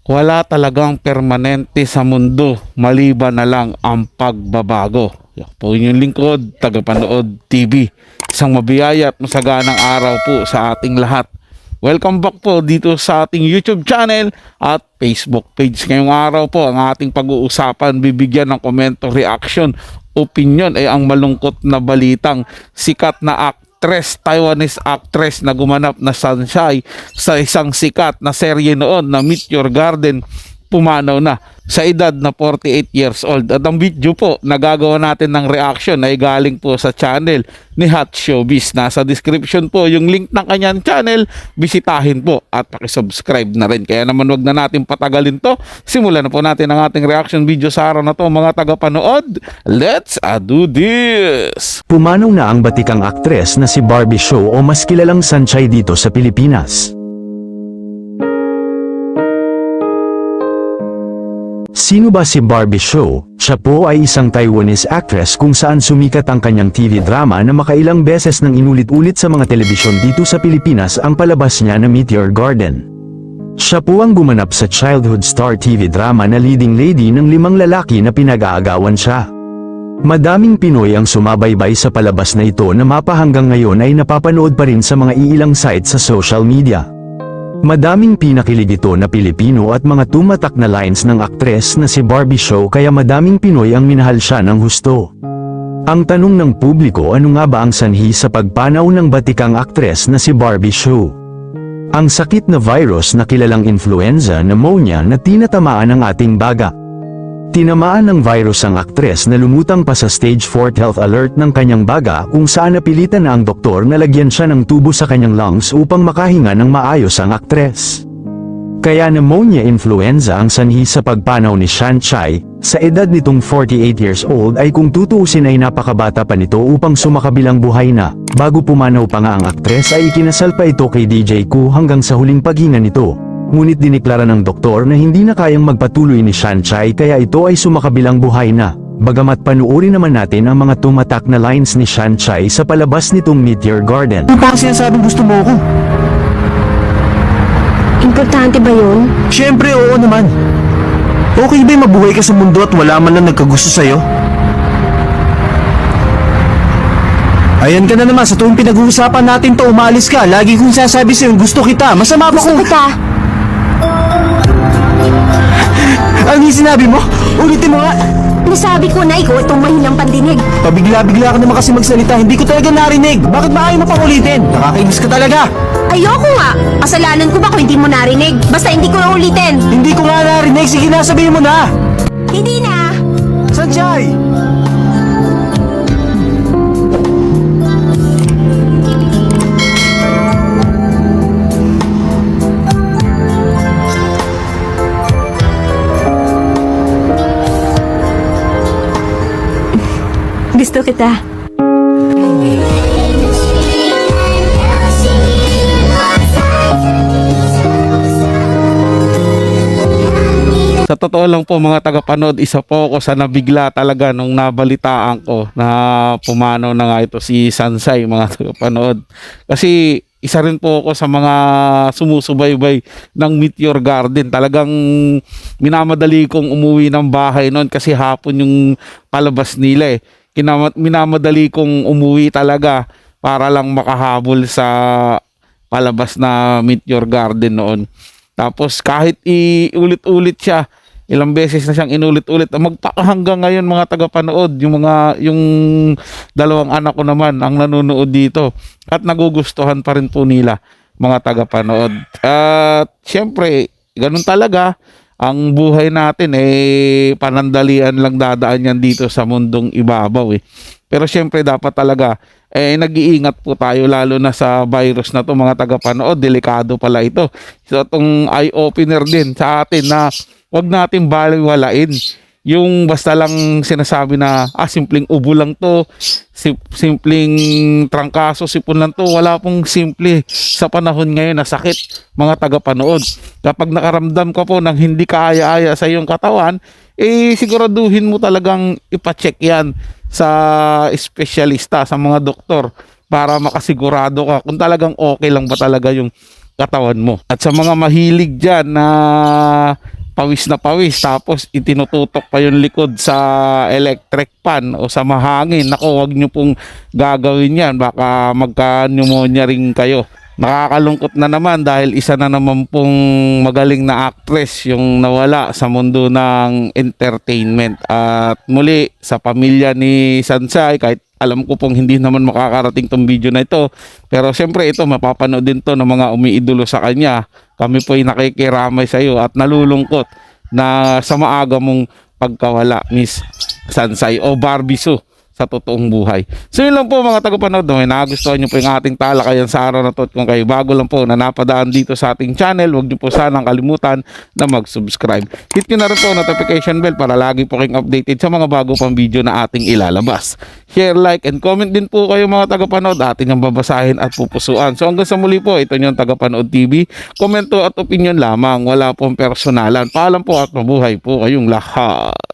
Wala talagang permanente sa mundo maliban na lang ang pagbabago. Yan po yung lingkod, tagapanood TV. Isang mabiyaya at masaganang araw po sa ating lahat. Welcome back po dito sa ating YouTube channel at Facebook page. Ngayong araw po ang ating pag-uusapan, bibigyan ng komento, reaction, opinion ay ang malungkot na balitang sikat na Taiwanese actress na gumanap na Sunshine sa isang sikat na serye noon na Meteor Garden, pumanaw na sa edad na 48 years old. At ang video po na gagawa natin ng reaction ay galing po sa channel ni Hot Showbiz. Nasa description po yung link ng kanyang channel. Bisitahin po at pakisubscribe na rin. Kaya naman wag na natin patagalin to. Simulan na po natin ang ating reaction video sa araw na to, mga tagapanood. Let's do this! Pumanaw na ang batikang aktres na si Barbie Hsu o mas kilalang Sunshine dito sa Pilipinas. Sino ba si Barbie Hsu? Siya po ay isang Taiwanese actress kung saan sumikat ang kanyang TV drama na makailang beses nang inulit-ulit sa mga telebisyon dito sa Pilipinas ang palabas niya na Meteor Garden. Siya po ang gumanap sa childhood star TV drama na leading lady ng 5 lalaki na pinag-aagawan siya. Madaming Pinoy ang sumabaybay sa palabas na ito na mapahanggang ngayon ay napapanood pa rin sa mga iilang sites sa social media. Madaming pinakilig ito na Pilipino at mga tumatak na lines ng aktres na si Barbie Hsu kaya madaming Pinoy ang minahal siya ng husto. Ang tanong ng publiko, ano nga ba ang sanhi sa pagpanaw ng batikang aktres na si Barbie Hsu? Ang sakit na virus na kilalang influenza pneumonia na tinatamaan ang ating baga. Tinamaan ng virus ang aktres na lumutang pa sa stage 4 health alert ng kanyang baga kung saan napilitan na ang doktor na lagyan siya ng tubo sa kanyang lungs upang makahinga ng maayos ang aktres. Kaya pneumonia influenza ang sanhi sa pagpanaw ni Sunshine. Sa edad nitong 48 years old ay kung tutuusin ay napakabata pa nito upang sumakabilang buhay na. Bago pumanaw pa nga ang aktres ay ikinasal pa ito kay DJ Koo hanggang sa huling paghinga nito. Ngunit diniklara ng doktor na hindi na kayang magpatuloy ni Sunshine kaya ito ay sumakabilang buhay na. Bagamat panuorin naman natin ang mga tumatak na lines ni Sunshine sa palabas nitong Meteor Garden. Ano pa ang sinasabing gusto mo ako? Importante ba yun? Siyempre oo naman. Okay ba mabuhay ka sa mundo at wala man lang nagkagusto sa'yo? Ayan ka na naman, sa tuwing pinag-uusapan natin to, umalis ka. Lagi kong sasabi sa'yo, gusto kita. Masama ba Gusto kung... kita. Ano yung sinabi mo? Ulitin mo nga. Nasabi ko na ikaw itong mahinang pandinig. Pabigla-bigla ka naman kasi magsalita, hindi ko talaga narinig. Bakit ba ayaw mo pang ulitin? Nakakainis ka talaga. Ayoko nga. Kasalanan ko ba kung hindi mo narinig? Basta hindi ko ulitin. Hindi ko nga narinig, sige na, sabihin mo na. Hindi na. Sanjay! Gusto kita. Sa totoo lang po mga tagapanood, isa po ako sa nabigla talaga nung nabalitaan ko na pumanaw na nga ito si Sunshine, mga tagapanood. Kasi isa rin po ako sa mga sumusubaybay ng Meteor Garden. Talagang minamadali kong umuwi ng bahay noon kasi hapon yung palabas nila eh. Minamadali kong umuwi talaga para lang makahabol sa palabas na Meteor Garden noon. Tapos kahit iulit-ulit siya, ilang beses na siyang inulit-ulit, hanggang ngayon mga tagapanood, yung dalawang anak ko naman ang nanonood dito at nagugustuhan pa rin po nila mga tagapanood. At syempre, ganun talaga ang buhay natin eh, panandalian lang dadaan yan dito sa mundong ibabaw eh. Pero syempre dapat talaga nag-iingat po tayo lalo na sa virus na to mga tagapanood, delikado pala ito. So itong eye-opener din sa atin na wag natin baliwalain yung basta lang sinasabi na simpleng ubo lang to, simpleng trangkaso, sipon lang to. Wala pong simple sa panahon ngayon na sakit mga tagapanood. Kapag nakaramdam ka po ng hindi kaaya-aya sa iyong katawan, siguraduhin mo talagang ipacheck yan sa espesyalista, sa mga doktor para makasigurado ka kung talagang okay lang ba talaga yung katawan mo. At sa mga mahilig dyan na pawis na pawis, tapos itinututok pa yung likod sa electric fan o sa mahangin. Nako, wag nyo pong gagawin yan, baka magka-pneumonia rin kayo. Nakakalungkot na naman dahil isa na naman pong magaling na actress yung nawala sa mundo ng entertainment. At muli, sa pamilya ni Sansay, kahit alam ko pong hindi naman makakarating tong video na ito, pero siyempre ito mapapanood din to ng mga umiidolo sa kanya. Kami po ay nakikiramay sa iyo at nalulungkot na sa maaga mong pagkawala, Miss Sansay o Barbie Sue, sa totoong buhay. So yun lang po mga tagapanood, no? Nagustuhan nyo po yung ating talakayan sa araw na to. At kung kayo bago lang po na napadaan dito sa ating channel, huwag nyo po sanang kalimutan na mag-subscribe. Hit nyo na rin po notification bell para lagi po kayong updated sa mga bago pang video na ating ilalabas. Share, like, and comment din po kayo mga tagapanood. Atin yung babasahin at pupusuan. So hanggang sa muli po, ito yung Tagapanood TV. Komento at opinion lamang. Wala pong personalan. Paalam po at mabuhay po kayong lahat.